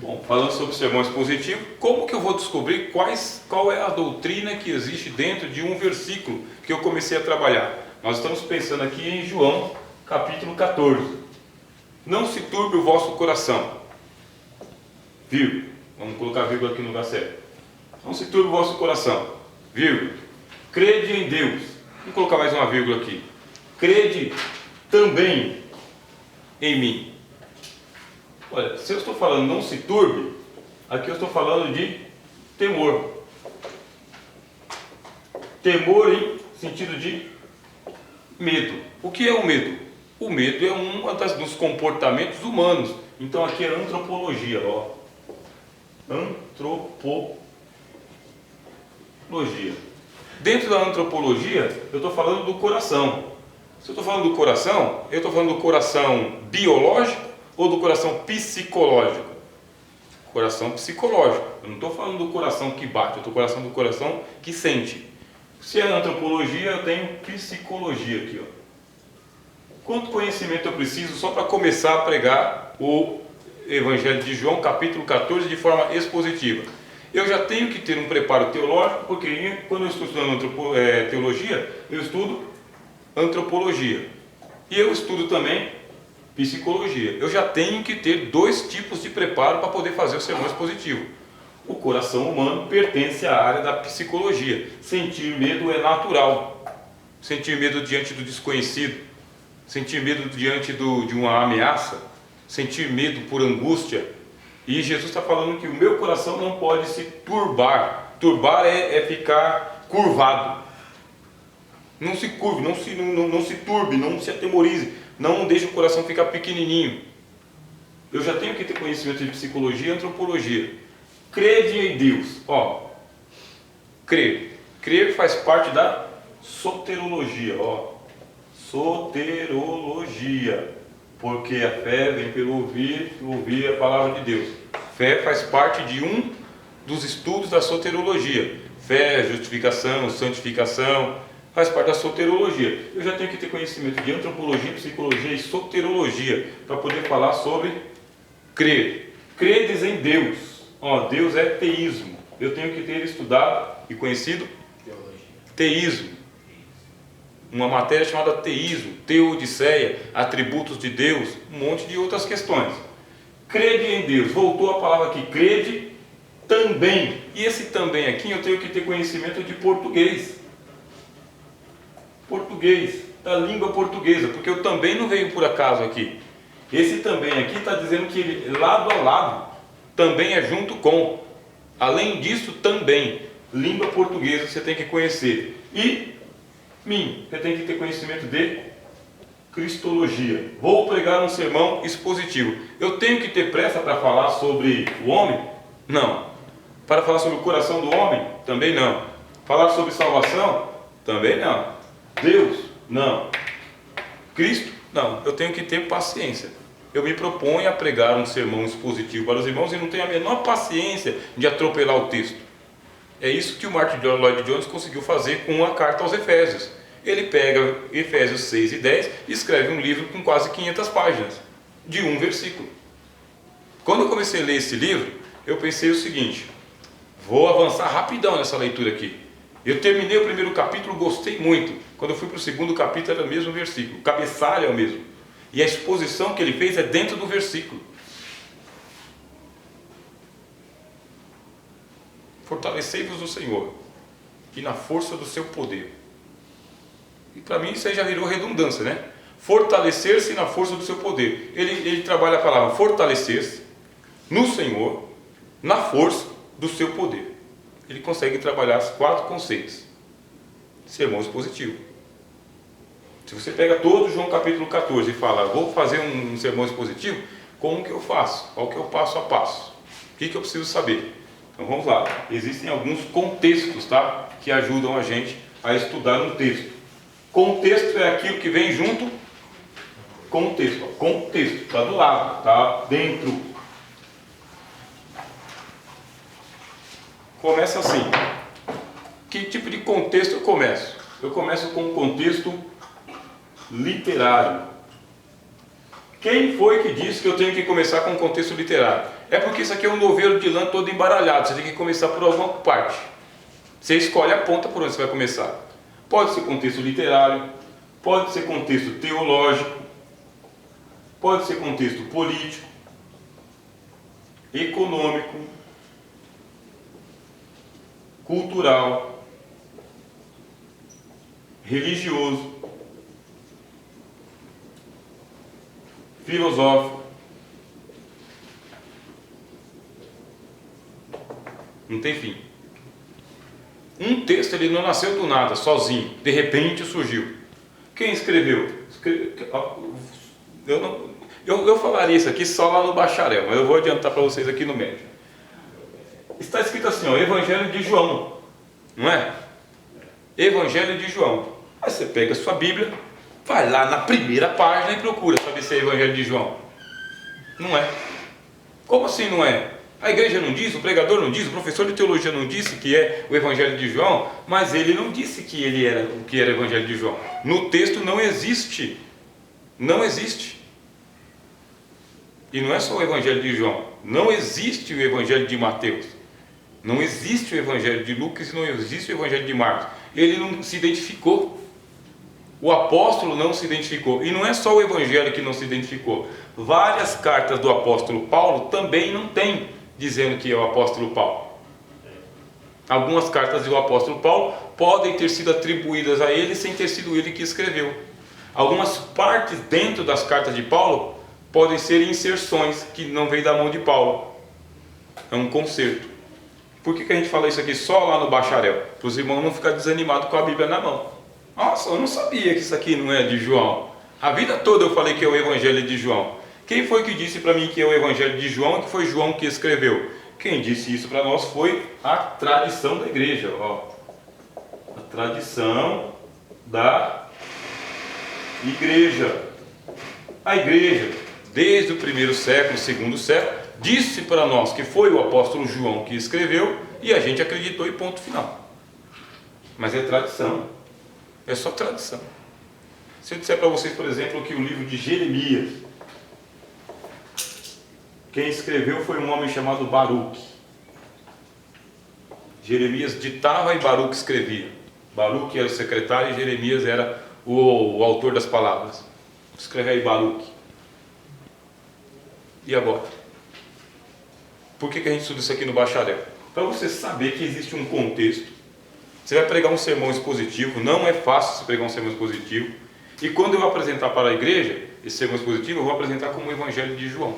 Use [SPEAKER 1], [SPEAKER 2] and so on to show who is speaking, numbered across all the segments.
[SPEAKER 1] Bom, falando sobre sermão expositivo, como que eu vou descobrir qual é a doutrina que existe dentro de um versículo que eu comecei a trabalhar? Nós estamos pensando aqui em João, capítulo 14. Não se turbe o vosso coração. Vírgula. Vamos colocar vírgula aqui no lugar certo. Não se turbe o vosso coração. Vírgula. Crede em Deus. Vamos colocar mais uma vírgula aqui. Crede também em mim. Olha, se eu estou falando não se turbe, aqui eu estou falando de temor. Temor em sentido de medo. O que é o medo? O medo é um dos comportamentos humanos. Então aqui é antropologia, ó. Antropologia. Dentro da antropologia, eu estou falando do coração. Se eu estou falando do coração, eu estou falando do coração biológico ou do coração psicológico? Coração psicológico. Eu não estou falando do coração que bate, eu estou falando do coração que sente. Se é antropologia, eu tenho psicologia aqui, ó. Quanto conhecimento eu preciso só para começar a pregar o Evangelho de João, capítulo 14, de forma expositiva? Eu já tenho que ter um preparo teológico, porque quando eu estou estudando teologia, eu estudo antropologia. E eu estudo também psicologia. Eu já tenho que ter dois tipos de preparo para poder fazer o sermão expositivo. O coração humano pertence à área da psicologia. Sentir medo é natural. Sentir medo diante do desconhecido. Sentir medo diante de uma ameaça. Sentir medo por angústia. E Jesus está falando que o meu coração não pode se turbar. Turbar é ficar curvado. Não se curve, não se turbe, não se atemorize. Não deixe o coração ficar pequenininho. Eu já tenho que ter conhecimento de psicologia e antropologia. Crede em Deus. Ó, crer. Crer faz parte da soterologia. Ó, soterologia. Porque a fé vem pelo ouvir a palavra de Deus. Fé faz parte de um dos estudos da soterologia. Fé, justificação, santificação, faz parte da soterologia. Eu já tenho que ter conhecimento de antropologia, psicologia e soterologia para poder falar sobre crer. Credes em Deus. Ó, Deus é teísmo. Eu tenho que ter estudado e conhecido teísmo. Uma matéria chamada teísmo, teodiceia, atributos de Deus, um monte de outras questões. Crede em Deus. Voltou a palavra aqui, crede também. E esse também aqui eu tenho que ter conhecimento de português. Português, da língua portuguesa, porque eu também não veio por acaso aqui. Esse também aqui está dizendo que ele, lado a lado, também é junto com. Além disso, também, língua portuguesa você tem que conhecer. E você tem que ter conhecimento de cristologia. Vou pregar um sermão expositivo. Eu tenho que ter pressa para falar sobre o homem? Não. Para falar sobre o coração do homem? Também não. Falar sobre salvação? Também não. Deus? Não. Cristo? Não. Eu tenho que ter paciência. Eu me proponho a pregar um sermão expositivo para os irmãos e não tenho a menor paciência de atropelar o texto. É isso que o Martin Lloyd Jones conseguiu fazer com a carta aos Efésios. Ele pega Efésios 6 e 10 e escreve um livro com quase 500 páginas, de um versículo. Quando eu comecei a ler esse livro, eu pensei o seguinte: vou avançar rapidão nessa leitura aqui. Eu terminei o primeiro capítulo, gostei muito. Quando eu fui para o segundo capítulo era o mesmo versículo, o cabeçalho é o mesmo. E a exposição que ele fez é dentro do versículo. Fortalecei-vos no Senhor e na força do seu poder. E para mim isso aí já virou redundância, né? Fortalecer-se na força do seu poder. Ele trabalha a palavra fortalecer-se no Senhor, na força do seu poder. Ele consegue trabalhar os 4 conceitos. Sermão expositivo. Se você pega todo João capítulo 14 e fala, vou fazer um sermão expositivo, como que eu faço? Qual que é o passo a passo? O que eu preciso saber? Então vamos lá. Existem alguns contextos, tá? Que ajudam a gente a estudar um texto. Contexto é aquilo que vem junto com o texto. Contexto, está do lado, está dentro. Começa assim. Que tipo de contexto eu começo? Eu começo com um contexto literário. Quem foi que disse que eu tenho que começar com um contexto literário? É porque isso aqui é um novelo de lã todo embaralhado, você tem que começar por alguma parte. Você escolhe a ponta por onde você vai começar. Pode ser contexto literário, pode ser contexto teológico, pode ser contexto político, econômico, cultural, religioso, filosófico. Não tem fim. Um texto ele não nasceu do nada, sozinho, de repente surgiu. Quem escreveu? Eu falaria isso aqui só lá no bacharel, mas eu vou adiantar para vocês aqui no médio. Está escrito assim, ó, Evangelho de João, não é? Evangelho de João. Aí você pega a sua Bíblia, vai lá na primeira página e procura saber se é Evangelho de João. Não é. Como assim não é? A igreja não diz, o pregador não diz, o professor de teologia não disse que é o Evangelho de João, mas ele não disse que ele era o que era o Evangelho de João. No texto não existe. Não existe. E não é só o Evangelho de João. Não existe o Evangelho de Mateus. Não existe o Evangelho de Lucas e não existe o Evangelho de Marcos. Ele não se identificou. O apóstolo não se identificou. E não é só o Evangelho que não se identificou. Várias cartas do apóstolo Paulo também não tem dizendo que é o apóstolo Paulo. Algumas cartas do apóstolo Paulo podem ter sido atribuídas a ele sem ter sido ele que escreveu. Algumas partes dentro das cartas de Paulo podem ser inserções que não vêm da mão de Paulo. É um conserto. Por que a gente fala isso aqui só lá no bacharel? Para os irmãos não ficarem desanimados com a Bíblia na mão. Nossa, eu não sabia que isso aqui não é de João. A vida toda eu falei que é o Evangelho de João. Quem foi que disse para mim que é o Evangelho de João, que foi João que escreveu? Quem disse isso para nós foi a tradição da igreja. Ó. A tradição da igreja. A igreja, desde o primeiro século, segundo século, disse para nós que foi o apóstolo João que escreveu e a gente acreditou e ponto final. Mas é tradição. É só tradição. Se eu disser para vocês, por exemplo, que o livro de Jeremias, quem escreveu foi um homem chamado Baruque. Jeremias ditava e Baruque escrevia. Baruque era o secretário e Jeremias era o autor das palavras. Escreve aí Baruque. E agora? Por que a gente estuda isso aqui no bacharel? Para você saber que existe um contexto. Você vai pregar um sermão expositivo, não é fácil você pregar um sermão expositivo. E quando eu apresentar para a igreja esse sermão expositivo, eu vou apresentar como o Evangelho de João.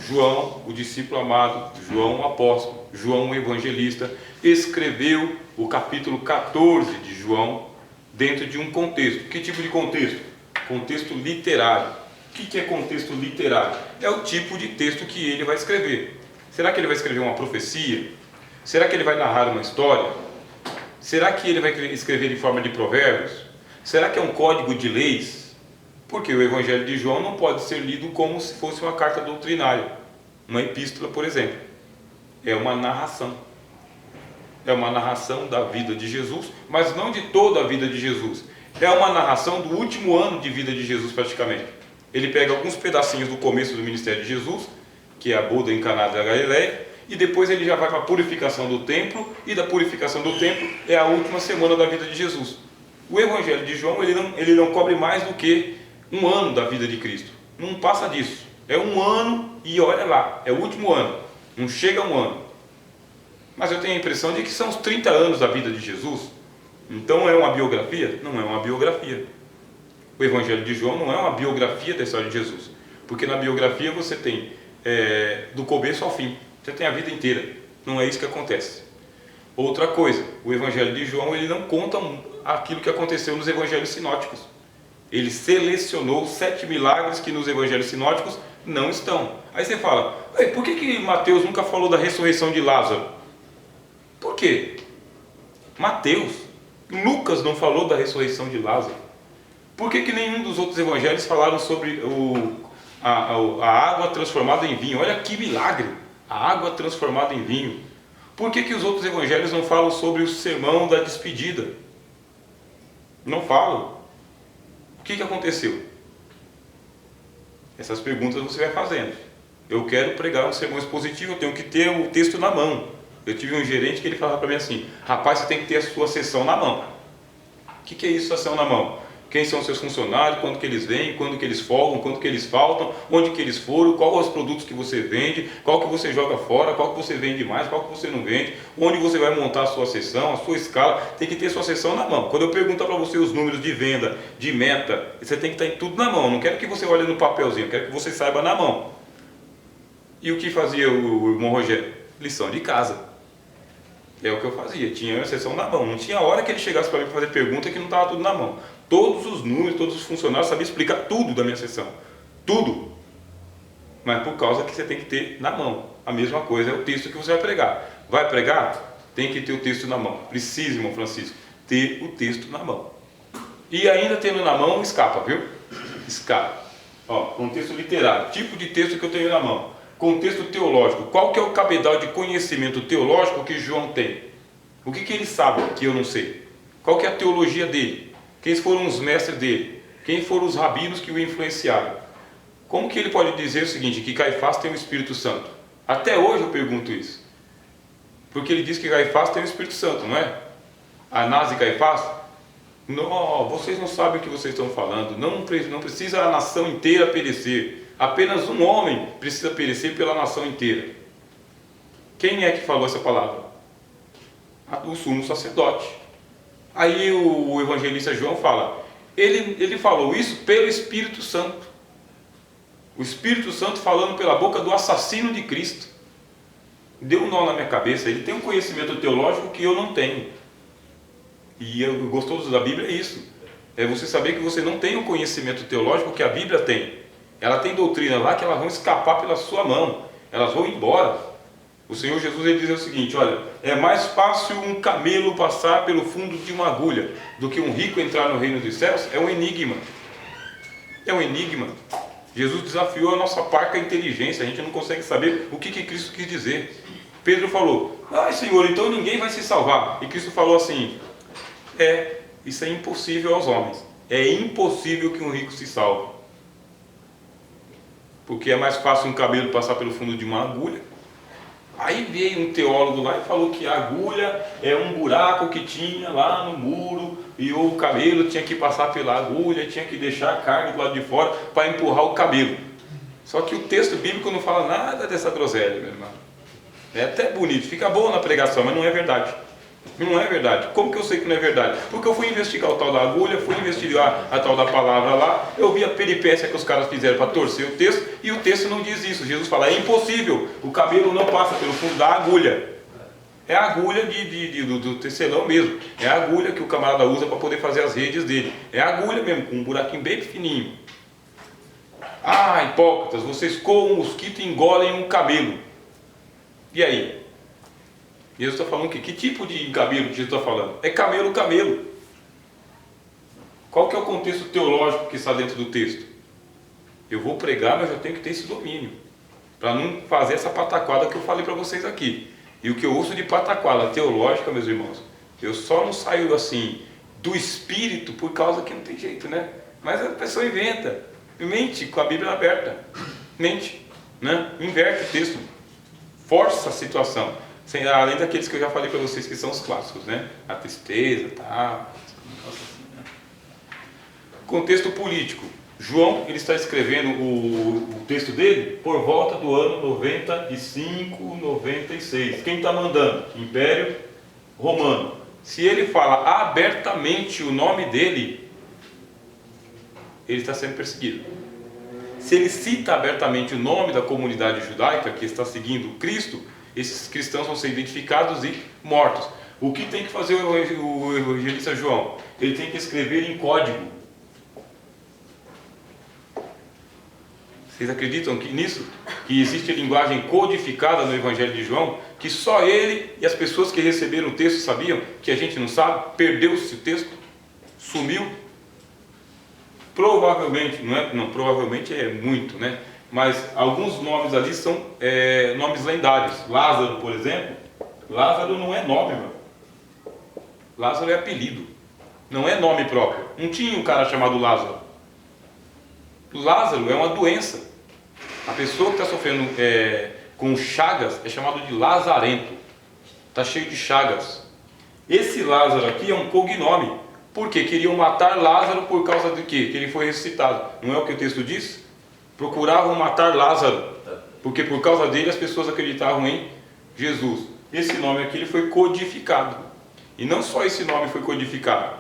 [SPEAKER 1] João, o discípulo amado, João o apóstolo, João o evangelista, escreveu o capítulo 14 de João dentro de um contexto. Que tipo de contexto? Contexto literário. O que é contexto literário? É o tipo de texto que ele vai escrever. Será que ele vai escrever uma profecia? Será que ele vai narrar uma história? Será que ele vai escrever em forma de provérbios? Será que é um código de leis? Porque o Evangelho de João não pode ser lido como se fosse uma carta doutrinária, uma epístola, por exemplo. É uma narração. É uma narração da vida de Jesus, mas não de toda a vida de Jesus. É uma narração do último ano de vida de Jesus, praticamente. Ele pega alguns pedacinhos do começo do ministério de Jesus, que é a boda em Caná da Galileia, e depois ele já vai para a purificação do templo, e da purificação do templo é a última semana da vida de Jesus. O Evangelho de João ele não cobre mais do que um ano da vida de Cristo. Não passa disso. É um ano e olha lá, é o último ano. Não chega a um ano. Mas eu tenho a impressão de que são os 30 anos da vida de Jesus. Então é uma biografia? Não é uma biografia. O Evangelho de João não é uma biografia da história de Jesus. Porque na biografia você tem do começo ao fim. Você tem a vida inteira. Não é isso que acontece. Outra coisa, o Evangelho de João ele não conta aquilo que aconteceu nos Evangelhos sinóticos. Ele selecionou 7 milagres que nos evangelhos sinóticos não estão. Aí você fala, por que Mateus nunca falou da ressurreição de Lázaro? Por quê? Lucas não falou da ressurreição de Lázaro. Por que nenhum dos outros evangelhos falaram sobre a água transformada em vinho? Olha que milagre! A água transformada em vinho. Por que os outros evangelhos não falam sobre o sermão da despedida? Não falam. O que aconteceu? Essas perguntas você vai fazendo. Eu quero pregar um sermão expositivo, eu tenho que ter o texto na mão. Eu tive um gerente que ele falava para mim assim: rapaz, você tem que ter a sua sessão na mão. O que é isso, sessão na mão? Quem são os seus funcionários, quando que eles vêm, quando que eles folgam, quando que eles faltam, onde que eles foram, quais os produtos que você vende, qual que você joga fora, qual que você vende mais, qual que você não vende, onde você vai montar a sua sessão, a sua escala. Tem que ter a sua sessão na mão. Quando eu perguntar para você os números de venda, de meta, você tem que estar tudo na mão. Não quero que você olhe no papelzinho, quero que você saiba na mão. E o que fazia o irmão Rogério? Lição de casa. É o que eu fazia, tinha a sessão na mão. Não tinha hora que ele chegasse para mim para fazer pergunta que não estava tudo na mão. Todos os números, todos os funcionários sabiam explicar tudo da minha sessão. Tudo. Mas por causa que você tem que ter na mão. A mesma coisa é o texto que você vai pregar. Vai pregar? Tem que ter o texto na mão. Precisa, irmão Francisco, ter o texto na mão. E ainda tendo na mão, escapa, viu? Escapa. Ó, contexto literário, tipo de texto que eu tenho na mão. Contexto teológico. Qual que é o cabedal de conhecimento teológico que João tem? O que ele sabe que eu não sei? Qual que é a teologia dele? Quem foram os mestres dele? Quem foram os rabinos que o influenciaram? Como que ele pode dizer o seguinte, que Caifás tem o Espírito Santo? Até hoje eu pergunto isso. Porque ele diz que Caifás tem o Espírito Santo, não é? Anás e Caifás? Não, vocês não sabem o que vocês estão falando. Não precisa a nação inteira perecer. Apenas um homem precisa perecer pela nação inteira. Quem é que falou essa palavra? O sumo sacerdote. Aí o evangelista João fala, ele falou isso pelo Espírito Santo. O Espírito Santo falando pela boca do assassino de Cristo. Deu um nó na minha cabeça. Ele tem um conhecimento teológico que eu não tenho. E o gostoso da Bíblia é isso. É você saber que você não tem o conhecimento teológico que a Bíblia tem. Ela tem doutrina lá que elas vão escapar pela sua mão. Elas vão embora. O Senhor Jesus ele diz o seguinte, olha, é mais fácil um camelo passar pelo fundo de uma agulha do que um rico entrar no reino dos céus. É um enigma. É um enigma. Jesus desafiou a nossa parca inteligência. A gente não consegue saber o que Cristo quis dizer. Pedro falou, Senhor, então ninguém vai se salvar. E Cristo falou assim, isso é impossível aos homens. É impossível que um rico se salve. Porque é mais fácil um camelo passar pelo fundo de uma agulha. Aí veio um teólogo lá e falou que a agulha é um buraco que tinha lá no muro e o camelo tinha que passar pela agulha, tinha que deixar a carne do lado de fora para empurrar o camelo. Só que o texto bíblico não fala nada dessa groselha, meu irmão. É até bonito, fica bom na pregação, mas não é verdade. Não é verdade. Como que eu sei que não é verdade? Porque eu fui investigar o tal da agulha, fui investigar a tal da palavra lá, eu vi a peripécia que os caras fizeram para torcer o texto, e o texto não diz isso. Jesus fala, é impossível, o camelo não passa pelo fundo da agulha. É a agulha do tecelão mesmo. É a agulha que o camarada usa para poder fazer as redes dele. É a agulha mesmo, com um buraquinho bem pequenininho. Hipócritas, vocês coam um mosquito e engolem um camelo. E aí? Jesus está falando que tipo de camelo que Jesus está falando? É camelo. Qual que é o contexto teológico que está dentro do texto? Eu vou pregar, mas eu tenho que ter esse domínio. Para não fazer essa pataquada que eu falei para vocês aqui. E o que eu uso de pataquada teológica, meus irmãos, eu só não saio assim do espírito por causa que não tem jeito, né? Mas a pessoa inventa. Mente com a Bíblia aberta. Mente, né? Inverte o texto. Força a situação. Além daqueles que eu já falei para vocês que são os clássicos, né? A tristeza, Contexto político. João, ele está escrevendo o texto dele por volta do ano 95, 96. Quem está mandando? Império Romano. Se ele fala abertamente o nome dele, ele está sendo perseguido. Se ele cita abertamente o nome da comunidade judaica que está seguindo Cristo, esses cristãos vão ser identificados e mortos. O que tem que fazer o evangelista João? Ele tem que escrever em código. Vocês acreditam nisso? Que existe linguagem codificada no Evangelho de João? Que só ele e as pessoas que receberam o texto sabiam? Que a gente não sabe? Perdeu-se o texto? Sumiu? Provavelmente, não, provavelmente é muito, né? Mas alguns nomes ali são nomes lendários. Lázaro, por exemplo. Lázaro não é nome, meu. Lázaro é apelido. Não é nome próprio. Não tinha um cara chamado Lázaro. Lázaro é uma doença. A pessoa que está sofrendo com chagas é chamado de lazarento. Está cheio de chagas. Esse Lázaro aqui é um cognome. Por quê? Queriam matar Lázaro por causa de quê? Que ele foi ressuscitado. Não é o que o texto diz? Procuravam matar Lázaro, porque por causa dele as pessoas acreditavam em Jesus. Esse nome aqui ele foi codificado. E não só esse nome foi codificado.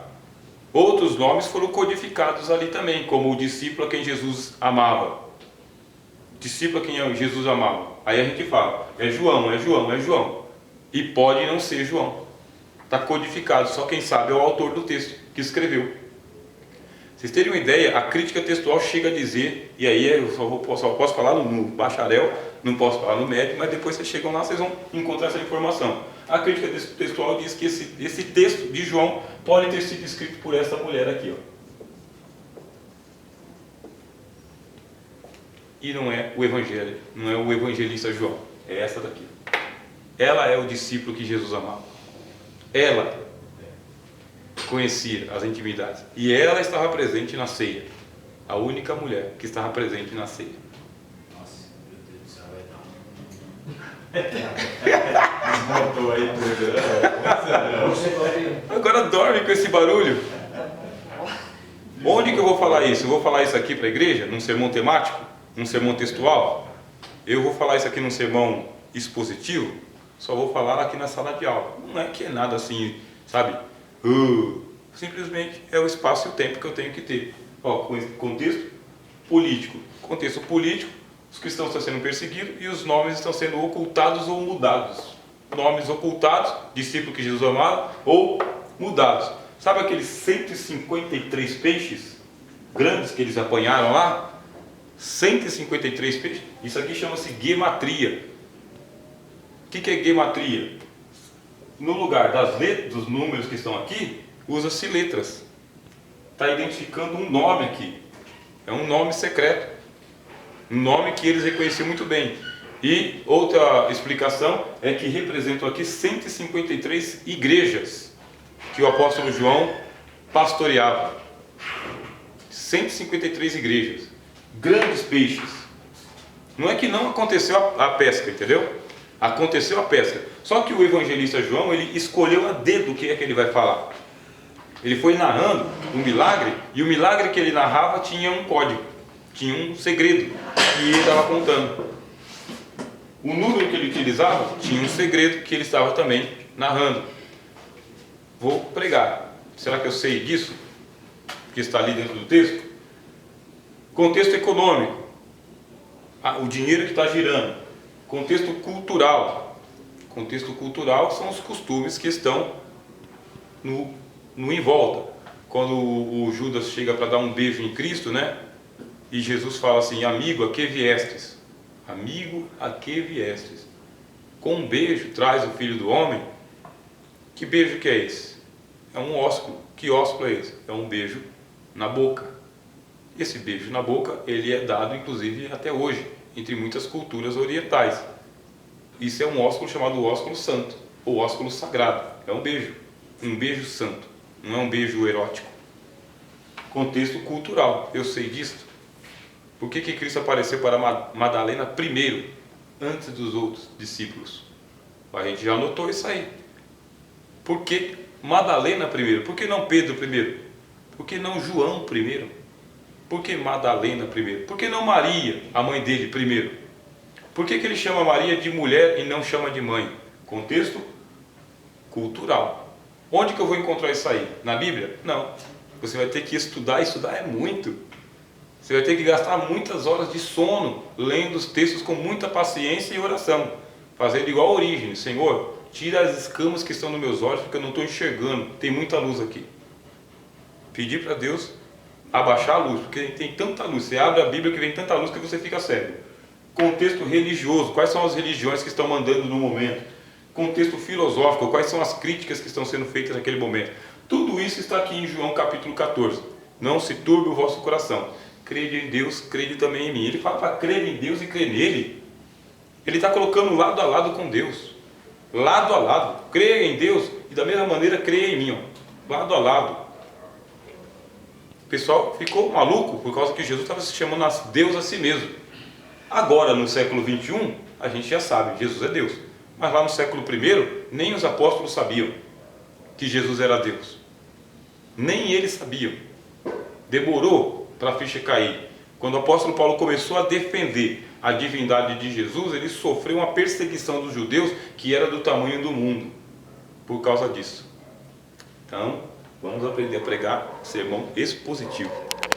[SPEAKER 1] Outros nomes foram codificados ali também, como o discípulo a quem Jesus amava. Discípulo a quem Jesus amava. Aí a gente fala, é João, é João, é João. E pode não ser João. Está codificado, só quem sabe é o autor do texto que escreveu. Vocês terem uma ideia, a crítica textual chega a dizer, e aí eu só posso falar no bacharel, não posso falar no médio, mas depois vocês chegam lá, vocês vão encontrar essa informação. A crítica textual diz que esse texto de João pode ter sido escrito por essa mulher aqui, ó. E não é o evangelho, não é o evangelista João, é essa daqui. Ela é o discípulo que Jesus amava. Ela conhecia as intimidades. E ela estava presente na ceia. A única mulher que estava presente na ceia.
[SPEAKER 2] Nossa, meu Deus do céu, vai dar desmontou aí tudo.
[SPEAKER 1] Agora dorme com esse barulho. Onde que eu vou falar isso? Eu vou falar isso aqui para a igreja? Num sermão temático? Num sermão textual? Eu vou falar isso aqui num sermão expositivo? Só vou falar aqui na sala de aula. Não é que é nada assim, sabe? Simplesmente é o espaço e o tempo que eu tenho que ter. Ó, contexto político. Contexto político, os cristãos estão sendo perseguidos e os nomes estão sendo ocultados ou mudados. Nomes ocultados, discípulo que Jesus amava, ou mudados. Sabe aqueles 153 peixes grandes que eles apanharam lá? 153 peixes. Isso aqui chama-se gematria. O que é gematria? No lugar das letras, dos números que estão aqui, usa-se letras. Está identificando um nome aqui. É um nome secreto. Um nome que eles reconheciam muito bem. E outra explicação é que representam aqui 153 igrejas que o apóstolo João pastoreava. 153 igrejas. Grandes peixes. Não é que não aconteceu a pesca, entendeu? Aconteceu a pesca. Só que o evangelista João, ele escolheu a dedo o que é que ele vai falar. Ele foi narrando um milagre, e o milagre que ele narrava tinha um código, tinha um segredo que ele estava contando. O número que ele utilizava tinha um segredo que ele estava também narrando. Vou pregar. Será que eu sei disso? Que está ali dentro do texto? Contexto econômico. O dinheiro que está girando. Contexto cultural. Contexto cultural são os costumes que estão no em volta. Quando o Judas chega para dar um beijo em Cristo, né? E Jesus fala assim: amigo, a que viestes? Amigo, a que viestes? Com um beijo traz o Filho do Homem. Que beijo que é esse? É um ósculo. Que ósculo é esse? É um beijo na boca. Esse beijo na boca, ele é dado inclusive até hoje, entre muitas culturas orientais. Isso é um ósculo chamado ósculo santo, ou ósculo sagrado. É um beijo santo, não é um beijo erótico. Contexto cultural, eu sei disso. Por que Cristo apareceu para Madalena primeiro, antes dos outros discípulos? A gente já notou isso aí. Por que Madalena primeiro? Por que não Pedro primeiro? Por que não João primeiro? Por que Madalena primeiro? Por que não Maria, a mãe dele, primeiro? Por que ele chama Maria de mulher e não chama de mãe? Contexto cultural. Onde que eu vou encontrar isso aí? Na Bíblia? Não. Você vai ter que estudar é muito. Você vai ter que gastar muitas horas de sono, lendo os textos com muita paciência e oração. Fazendo igual a Orígenes: Senhor, tira as escamas que estão nos meus olhos, porque eu não estou enxergando, tem muita luz aqui. Pedir para Deus abaixar a luz, porque tem tanta luz. Você abre a Bíblia que vem tanta luz que você fica cego. Contexto religioso: quais são as religiões que estão mandando no momento? Contexto filosófico: quais são as críticas que estão sendo feitas naquele momento? Tudo isso está aqui em João capítulo 14. Não se turbe o vosso coração. Crede em Deus, crede também em mim. Ele fala para crer em Deus e crer nele. Ele está colocando lado a lado com Deus. Lado a lado. Creia em Deus e da mesma maneira creia em mim. Lado a lado. pessoal ficou maluco por causa que Jesus estava se chamando Deus a si mesmo. Agora, no século 21, a gente já sabe, Jesus é Deus. Mas lá no século I, nem os apóstolos sabiam que Jesus era Deus. Nem eles sabiam. Demorou para a ficha cair. Quando o apóstolo Paulo começou a defender a divindade de Jesus, ele sofreu uma perseguição dos judeus que era do tamanho do mundo, por causa disso. Então, vamos aprender a pregar sermão expositivo.